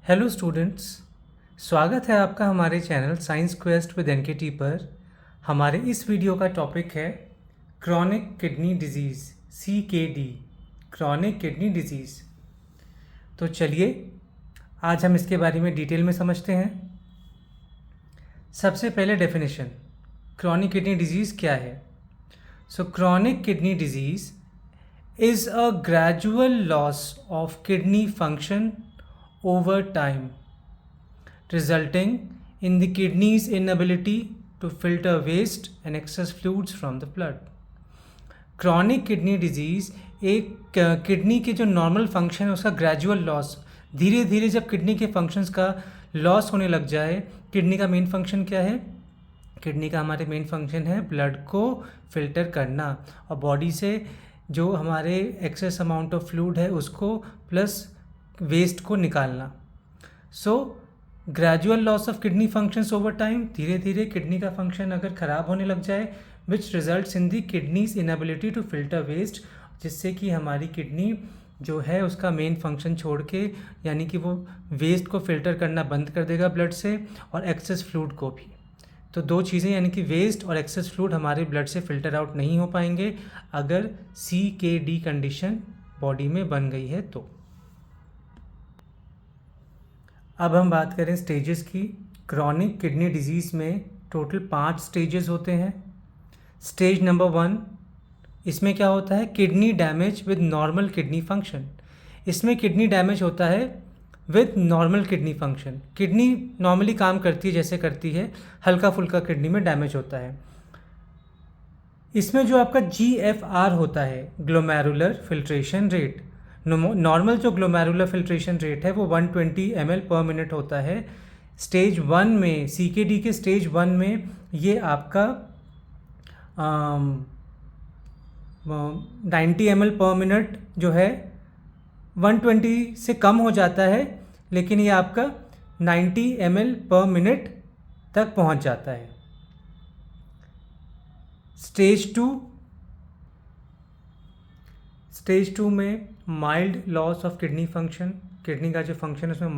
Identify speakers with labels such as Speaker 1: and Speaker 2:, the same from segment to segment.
Speaker 1: Hello students, स्वागत है आपका हमारे channel science quest with NKT पर। हमारे इस वीडियो का टॉपिक है chronic kidney disease CKD, chronic kidney disease. तो चलिए आज हम इसके बारे में डिटेल में समझते हैं। सबसे पहले डेफिनेशन, क्रॉनिक किडनी डिजीज़ क्या है। So chronic kidney disease is a gradual loss of kidney function over time, resulting in the kidney's inability to filter waste and excess fluids from the blood. Chronic kidney disease एक kidney के जो normal function है उसका gradual loss, धीरे धीरे जब kidney के functions का लॉस होने लग जाए। किडनी का मेन फंक्शन क्या है? किडनी का हमारे मेन फंक्शन है ब्लड को फिल्टर करना और बॉडी से जो हमारे एक्सेस अमाउंट ऑफ फ्लूइड है उसको प्लस वेस्ट को निकालना। So gradual loss of kidney functions over time, धीरे धीरे किडनी का फंक्शन अगर ख़राब होने लग जाए, which results in the kidney's inability to filter waste, जिससे कि हमारी किडनी जो है उसका मेन फंक्शन छोड़ के यानी कि वो वेस्ट को फिल्टर करना बंद कर देगा ब्लड से और एक्सेस फ्लूइड को भी। तो दो चीज़ें यानी कि वेस्ट और एक्सेस फ्लूइड हमारे ब्लड से फिल्टर आउट नहीं हो पाएंगे अगर CKD कंडीशन बॉडी में बन गई है तो। अब हम बात करें स्टेजेस की। क्रॉनिक किडनी डिजीज़ में टोटल 5 स्टेजेस होते हैं। स्टेज नंबर 1, इसमें क्या होता है? Kidney damage with normal kidney function. इसमें किडनी डैमेज होता है with normal kidney function. Kidney normally काम करती है जैसे करती है, हल्का फुल्का किडनी में डैमेज होता है। इसमें जो आपका GFR होता है, ग्लोमेरुलर फिल्ट्रेशन रेट, नॉर्मल जो ग्लोमेरुलर फिल्ट्रेशन रेट है वो 120 ml पर मिनट होता है। स्टेज 1 में, CKD के स्टेज 1 में ये आपका 90 ml पर मिनट जो है 120 से कम हो जाता है, लेकिन ये आपका 90 ml पर मिनट तक पहुंच जाता है। स्टेज 2 में mild loss of kidney function, kidney का जो फंक्शन है उसमें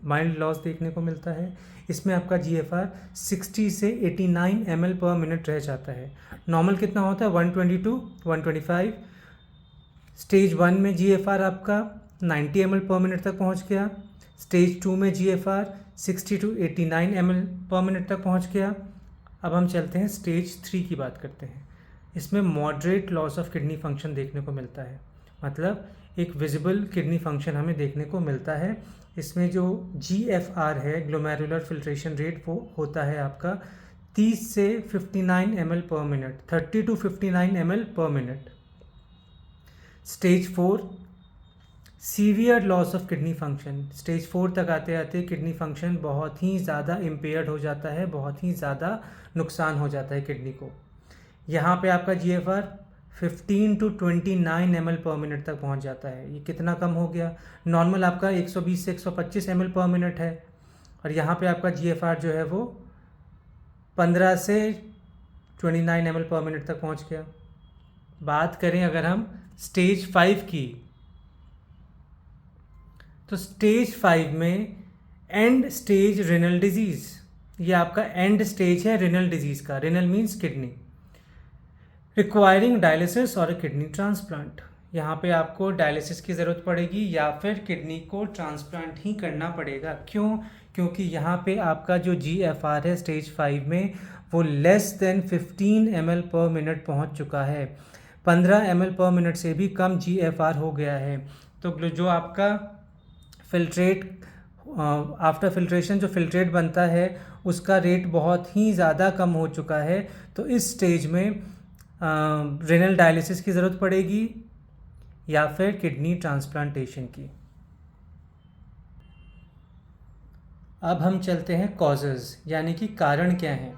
Speaker 1: माइल्ड लॉस देखने को मिलता है। इसमें आपका GFR 60 से 89 ml पर मिनट रह जाता है। नॉर्मल कितना होता है? 120 to 125। स्टेज 1 में GFR आपका 90 ml पर मिनट तक पहुंच गया। स्टेज 2 में GFR 60 to 89 ml पर मिनट तक पहुंच गया। अब हम चलते हैं स्टेज 3 की बात करते हैं। इसमें moderate loss of kidney function देखने को मिलता है, मतलब एक विजिबल किडनी फंक्शन हमें देखने को मिलता है। इसमें जो GFR है, ग्लोमेरुलर फिल्ट्रेशन रेट, वो होता है आपका 30 से 59 ml पर मिनट, 30 to 59 ml पर minute. Stage 4, severe loss of kidney function. Stage 4 तक आते आते किडनी फंक्शन बहुत ही ज़्यादा इम्पेयर्ड हो जाता है, बहुत ही ज़्यादा नुकसान हो जाता है किडनी को। यहाँ पे आपका GFR 15 to 29 ml पर मिनट तक पहुँच जाता है। ये कितना कम हो गया? नॉर्मल आपका 120 से 125 ml पर मिनट है और यहाँ पे आपका GFR जो है वो 15 से 29 ml पर मिनट तक पहुँच गया। बात करें अगर हम स्टेज 5 की, तो स्टेज 5 में एंड स्टेज रिनल डिजीज़, ये आपका एंड स्टेज है रिनल डिजीज़ का। Renal means kidney, requiring dialysis और किडनी ट्रांसप्लांट। यहाँ पे आपको डायलिसिस की ज़रूरत पड़ेगी या फिर किडनी को ट्रांसप्लांट ही करना पड़ेगा। क्यों? क्योंकि यहाँ पे आपका जो GFR है स्टेज 5 में वो लेस देन 15 ml पर मिनट पहुँच चुका है। 15 ml पर मिनट से भी कम GFR हो गया है। तो जो आपका फिल्ट्रेट, आफ्टर फिल्ट्रेशन जो फिल्ट्रेट बनता है उसका रेट बहुत ही ज़्यादा कम हो चुका है। तो इस स्टेज में रेनल डायलिसिस की ज़रूरत पड़ेगी या फिर किडनी ट्रांसप्लांटेशन की। अब हम चलते हैं कॉजेज़, यानी कि कारण क्या हैं,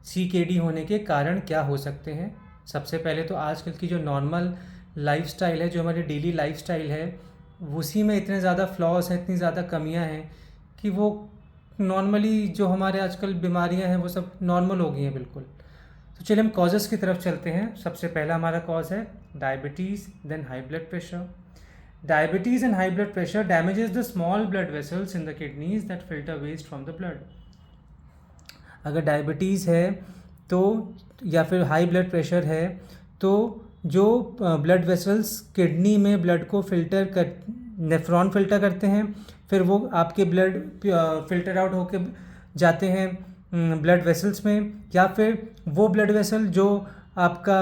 Speaker 1: CKD होने के कारण क्या हो सकते हैं। सबसे पहले तो आजकल की जो नॉर्मल लाइफस्टाइल है, जो हमारी डेली लाइफस्टाइल है, उसी में इतने ज़्यादा फ्लॉज हैं, इतनी ज़्यादा कमियां हैं कि वो नॉर्मली जो हमारे आजकल बीमारियां हैं वो सब नॉर्मल हो गई हैं बिल्कुल। तो चलिए हम कॉजेज़ की तरफ चलते हैं। सबसे पहला हमारा कॉज है diabetes, then high blood pressure. Diabetes and high blood pressure damages the small blood vessels in the kidneys that filter waste from the blood. अगर डायबिटीज़ है तो या फिर हाई ब्लड प्रेशर है तो जो ब्लड वेसल्स किडनी में blood को फिल्टर कर नेफ्रॉन फिल्टर करते हैं, फिर वो आपके ब्लड फिल्टर आउट होके जाते हैं ब्लड वेसल्स में, या फिर वो ब्लड वेसल जो आपका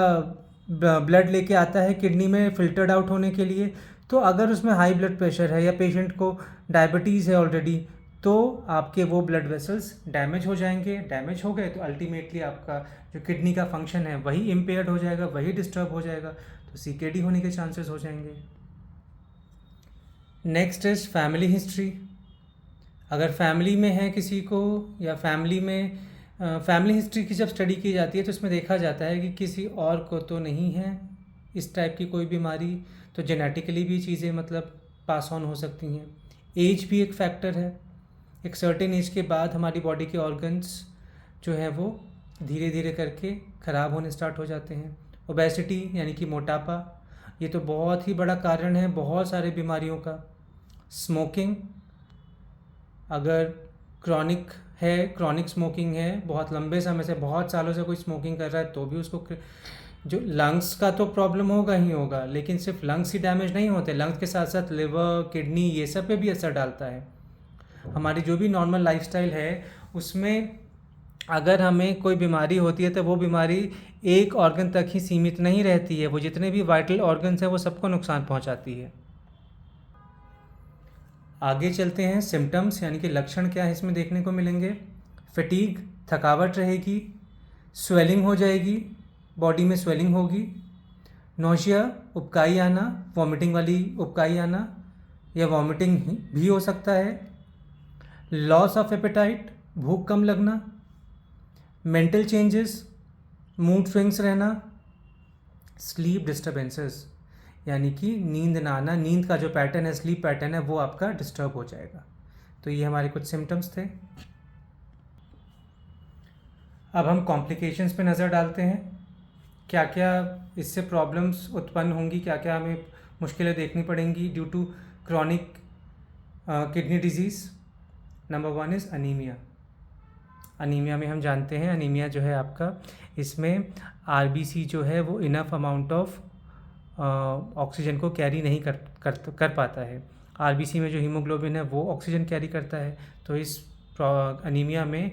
Speaker 1: ब्लड लेके आता है किडनी में फिल्टर्ड आउट होने के लिए, तो अगर उसमें हाई ब्लड प्रेशर है या पेशेंट को डायबिटीज़ है ऑलरेडी, तो आपके वो ब्लड वेसल्स डैमेज हो जाएंगे। डैमेज हो गए तो अल्टीमेटली आपका जो किडनी का फंक्शन है वही इम्पेयर्ड हो जाएगा, वही डिस्टर्ब हो जाएगा, तो सीकेडी होने के चांसेस हो जाएंगे। Next is family history. अगर फैमिली में है किसी को, या फैमिली हिस्ट्री की जब स्टडी की जाती है तो इसमें देखा जाता है कि किसी और को तो नहीं है इस टाइप की कोई बीमारी, तो जेनेटिकली भी चीज़ें मतलब पास ऑन हो सकती हैं। एज भी एक फैक्टर है। एक सर्टेन एज के बाद हमारी बॉडी के ऑर्गन्स जो हैं वो धीरे धीरे करके ख़राब होने स्टार्ट हो जाते हैं। ओबेसिटी यानी कि मोटापा, ये तो बहुत ही बड़ा कारण है बहुत सारे बीमारियों का। स्मोकिंग, अगर क्रॉनिक स्मोकिंग है, बहुत लंबे समय से बहुत सालों से कोई स्मोकिंग कर रहा है, तो भी उसको जो लंग्स का तो प्रॉब्लम होगा ही होगा, लेकिन सिर्फ लंग्स ही डैमेज नहीं होते, लंग्स के साथ साथ लिवर, किडनी, ये सब पे भी असर डालता है। हमारी जो भी नॉर्मल लाइफस्टाइल है उसमें अगर हमें कोई बीमारी होती है तो वो बीमारी एक ऑर्गन तक ही सीमित नहीं रहती है, वो जितने भी वाइटल ऑर्गन्स हैं वो सबको नुकसान पहुंचाती है। आगे चलते हैं, सिम्टम्स यानी कि लक्षण क्या है इसमें देखने को मिलेंगे। फटीग, थकावट रहेगी, स्वेलिंग हो जाएगी, बॉडी में स्वेलिंग होगी, नोशिया, उबकाई आना, वॉमिटिंग वाली उबकाई आना या वॉमिटिंग भी हो सकता है, लॉस ऑफ एपेटाइट, भूख कम लगना, मेंटल चेंजेस, मूड स्विंग्स रहना, स्लीप डिस्टर्बेंसेस यानी कि नींद ना आना, नींद का जो पैटर्न है, स्लीप पैटर्न है, वो आपका डिस्टर्ब हो जाएगा। तो ये हमारे कुछ सिम्टम्स थे। अब हम कॉम्प्लिकेशंस पे नज़र डालते हैं, क्या क्या इससे प्रॉब्लम्स उत्पन्न होंगी, क्या क्या हमें मुश्किलें देखनी पड़ेंगी due to chronic kidney disease. Number 1 is anaemia. Anaemia में हम जानते हैं, अनीमिया जो है आपका, इसमें आरबीसी जो है वो इनफ अमाउंट ऑफ ऑक्सीजन को कैरी नहीं कर पाता है। आरबीसी में जो हीमोग्लोबिन है वो ऑक्सीजन कैरी करता है, तो इस अनीमिया में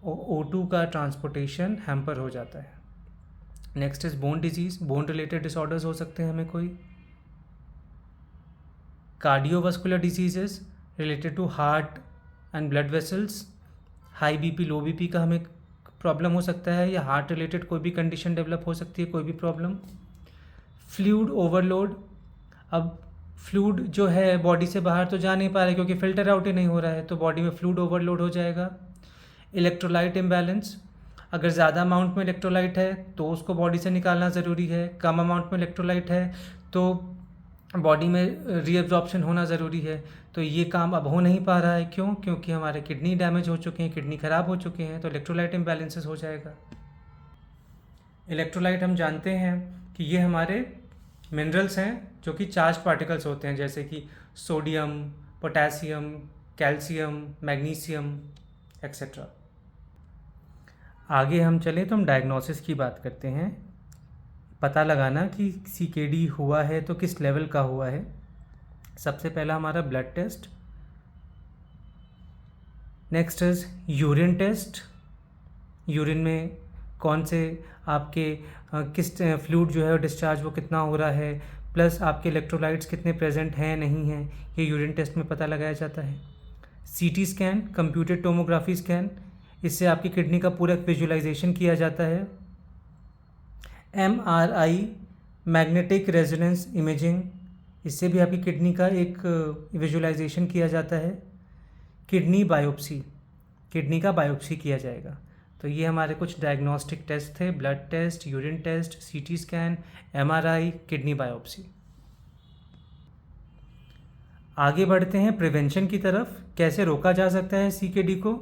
Speaker 1: O2 का ट्रांसपोर्टेशन हैम्पर हो जाता है। Next is bone disease, bone related disorders हो सकते हैं हमें कोई। Cardiovascular diseases related to heart and blood vessels, high BP, low BP का हमें प्रॉब्लम हो सकता है, या हार्ट रिलेटेड कोई भी कंडीशन डेवलप हो सकती है, कोई भी प्रॉब्लम। फ्लूइड ओवरलोड, अब फ्लूइड जो है बॉडी से बाहर तो जा नहीं पा रहा है क्योंकि फिल्टर आउट ही नहीं हो रहा है, तो बॉडी में फ्लूइड ओवरलोड हो जाएगा। इलेक्ट्रोलाइट इम्बैलेंस, अगर ज़्यादा अमाउंट में इलेक्ट्रोलाइट है तो उसको बॉडी से निकालना ज़रूरी है, कम अमाउंट में इलेक्ट्रोलाइट है तो बॉडी में रीअब्जॉर्प्शन होना ज़रूरी है, तो ये काम अब हो नहीं पा रहा है। क्यों? क्योंकि हमारे किडनी डैमेज हो चुके हैं, किडनी ख़राब हो चुके हैं, तो इलेक्ट्रोलाइट इम्बैलेंसेस हो जाएगा। इलेक्ट्रोलाइट हम जानते हैं कि ये हमारे मिनरल्स हैं जो कि चार्ज पार्टिकल्स होते हैं, जैसे कि sodium, potassium, calcium, magnesium etcetera. आगे हम चलें तो हम डायग्नोसिस की बात करते हैं, पता लगाना कि सीकेडी हुआ है तो किस लेवल का हुआ है। सबसे पहला हमारा blood test, next is urine test. Urine में कौन से आपके किस फ्लूइड जो है डिस्चार्ज वो कितना हो रहा है, प्लस आपके इलेक्ट्रोलाइट्स कितने प्रेजेंट हैं नहीं हैं, ये यूरिन टेस्ट में पता लगाया जाता है। CT scan, computed tomography scan, इससे आपकी किडनी का पूरा विजुलाइजेशन किया जाता है। MRI, मैग्नेटिक रेजोनेंस इमेजिंग, इससे भी आपकी किडनी का एक विजुलाइजेशन किया जाता है। किडनी बायोप्सी, किडनी का बायोप्सी किया जाएगा। तो ये हमारे कुछ डायग्नोस्टिक टेस्ट थे, blood test, urine test, CT scan, MRI, kidney biopsy. आगे बढ़ते हैं प्रिवेंशन की तरफ, कैसे रोका जा सकता है सीकेडी को।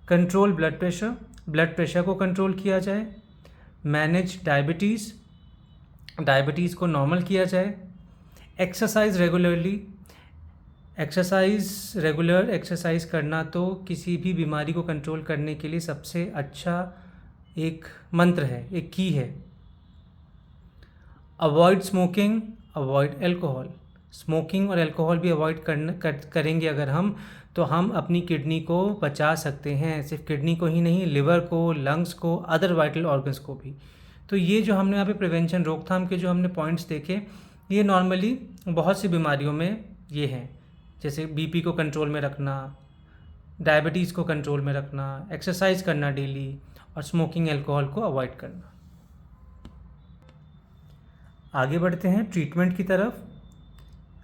Speaker 1: Control blood pressure, blood pressure को कंट्रोल किया जाए। मैनेज डायबिटीज़, डायबिटीज़ को नॉर्मल किया जाए। एक्सरसाइज रेगुलरली, रेगुलर एक्सरसाइज करना तो किसी भी बीमारी को कंट्रोल करने के लिए सबसे अच्छा एक मंत्र है, एक की है। Avoid smoking, avoid alcohol. Smoking और एल्कोहल भी अवॉइड करेंगे अगर हम, तो हम अपनी किडनी को बचा सकते हैं। सिर्फ किडनी को ही नहीं, लिवर को, लंग्स को, अदर वाइटल ऑर्गन्स को भी। तो ये जो हमने यहाँ पे प्रिवेंशन, रोकथाम के जो हमने पॉइंट्स देखे, ये नॉर्मली बहुत सी बीमारियों में ये हैं, जैसे बीपी को कंट्रोल में रखना, डायबिटीज़ को कंट्रोल में रखना, एक्सरसाइज करना डेली, और स्मोकिंग एल्कोहल को अवॉइड करना। आगे बढ़ते हैं ट्रीटमेंट की तरफ।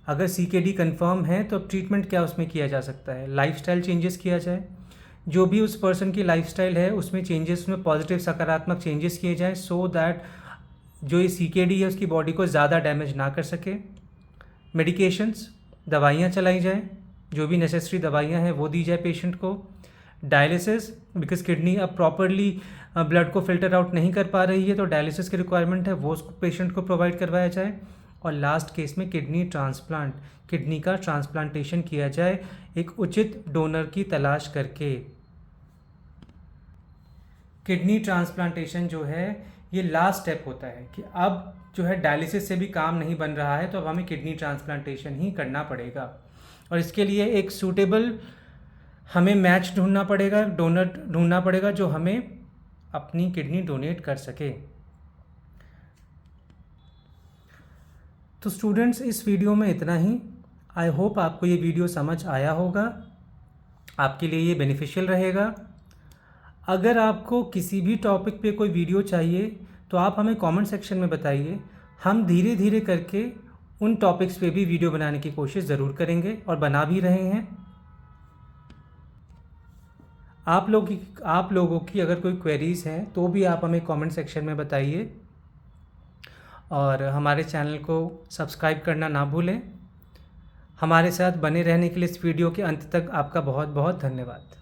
Speaker 1: अगर CKD कंफर्म है तो ट्रीटमेंट क्या उसमें किया जा सकता है? लाइफस्टाइल चेंजेस किया जाए, जो भी उस पर्सन की लाइफस्टाइल है उसमें चेंजेस, उसमें पॉजिटिव सकारात्मक चेंजेस किए जाएँ, सो दैट जो ये CKD है उसकी बॉडी को ज़्यादा डैमेज ना कर सके। मेडिकेशंस, दवाइयाँ चलाई जाएँ, जो भी नेसेसरी दवाइयाँ हैं वो दी जाए पेशेंट को। डायलिसिस, बिकॉज किडनी अब प्रॉपरली ब्लड को फिल्टर आउट नहीं कर पा रही है, तो डायलिसिस की रिक्वायरमेंट है, वो पेशेंट को प्रोवाइड करवाया जाए। और लास्ट केस में किडनी ट्रांसप्लांट, किडनी का ट्रांसप्लांटेशन किया जाए एक उचित डोनर की तलाश करके। किडनी ट्रांसप्लांटेशन जो है ये लास्ट स्टेप होता है कि अब जो है डायलिसिस से भी काम नहीं बन रहा है, तो अब हमें किडनी ट्रांसप्लांटेशन ही करना पड़ेगा। और इसके लिए एक सूटेबल हमें मैच ढूंढना पड़ेगा, डोनर ढूंढना पड़ेगा जो हमें अपनी किडनी डोनेट कर सके। तो स्टूडेंट्स, इस वीडियो में इतना ही। आई होप आपको ये वीडियो समझ आया होगा, आपके लिए ये बेनिफिशियल रहेगा। अगर आपको किसी भी टॉपिक पे कोई वीडियो चाहिए तो आप हमें कमेंट सेक्शन में बताइए। हम धीरे धीरे करके उन टॉपिक्स पे भी वीडियो बनाने की कोशिश ज़रूर करेंगे और बना भी रहे हैं। आप लोगों की अगर कोई क्वेरीज़ हैं तो भी आप हमें कमेंट सेक्शन में बताइए, और हमारे चैनल को सब्सक्राइब करना ना भूलें। हमारे साथ बने रहने के लिए इस वीडियो के अंत तक आपका बहुत बहुत धन्यवाद।